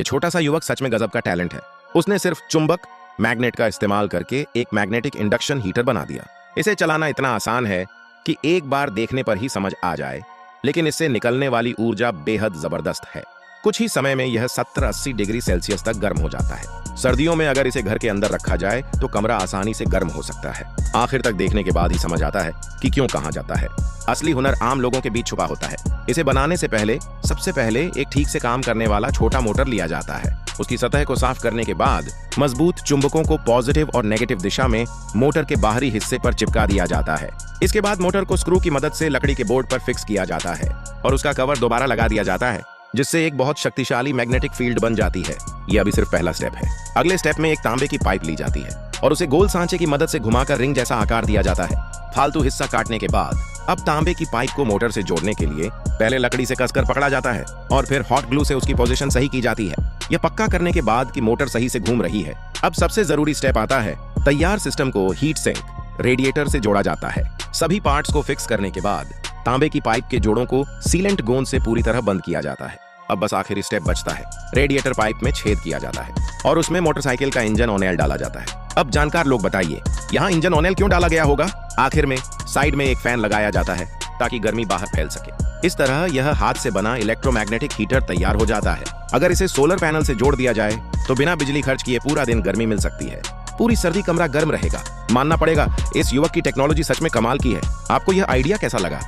ये छोटा सा युवक सच में गजब का टैलेंट है। उसने सिर्फ चुंबक मैग्नेट का इस्तेमाल करके एक मैग्नेटिक इंडक्शन हीटर बना दिया। इसे चलाना इतना आसान है कि एक बार देखने पर ही समझ आ जाए, लेकिन इससे निकलने वाली ऊर्जा बेहद जबरदस्त है। कुछ ही समय में यह 70-80 डिग्री सेल्सियस तक गर्म हो जाता है। सर्दियों में अगर इसे घर के अंदर रखा जाए तो कमरा आसानी से गर्म हो सकता है। आखिर तक देखने के बाद ही समझ आता है कि क्यों कहा जाता है असली हुनर आम लोगों के बीच छुपा होता है। इसे बनाने से पहले सबसे पहले एक ठीक से काम करने वाला छोटा मोटर लिया जाता है। उसकी सतह को साफ करने के बाद मजबूत चुंबकों को पॉजिटिव और नेगेटिव दिशा में मोटर के बाहरी हिस्से पर चिपका दिया जाता है। इसके बाद मोटर को स्क्रू की मदद से लकड़ी के बोर्ड पर फिक्स किया जाता है और उसका कवर दोबारा लगा दिया जाता है, जिससे एक बहुत शक्तिशाली मैग्नेटिक फील्ड बन जाती है। यह अभी सिर्फ पहला स्टेप है। अगले स्टेप में एक तांबे की पाइप ली जाती है और उसे गोल सांचे की मदद से घुमाकर रिंग जैसा आकार दिया जाता है। फालतू हिस्सा काटने के बाद अब तांबे की पाइप को मोटर से जोड़ने के लिए पहले लकड़ी से कसकर पकड़ा जाता है और फिर हॉट ग्लू से उसकी पोजीशन सही की जाती है। यह पक्का करने के बाद कि मोटर सही से घूम रही है, अब सबसे जरूरी स्टेप आता है। तैयार सिस्टम को हीट सिंक रेडिएटर से जोड़ा जाता है। सभी पार्ट्स को फिक्स करने के बाद तांबे की पाइप के जोड़ों को सीलेंट गोंद से पूरी तरह बंद किया जाता है। अब बस आखिरी स्टेप बचता है। रेडिएटर पाइप में छेद किया जाता है और उसमें मोटरसाइकिल का इंजन ऑनेल डाला जाता है। अब जानकार लोग बताइए, यहाँ इंजन ऑनेल क्यों डाला गया होगा? आखिर में साइड में एक फैन लगाया जाता है ताकि गर्मी बाहर फैल सके। इस तरह यह हाथ से बना इलेक्ट्रोमैग्नेटिक हीटर तैयार हो जाता है। अगर इसे सोलर पैनल से जोड़ दिया जाए तो बिना बिजली खर्च किए पूरा दिन गर्मी मिल सकती है। पूरी सर्दी कमरा गर्म रहेगा। मानना पड़ेगा, इस युवक की टेक्नोलॉजी सच में कमाल की है। आपको यह आइडिया कैसा लगा?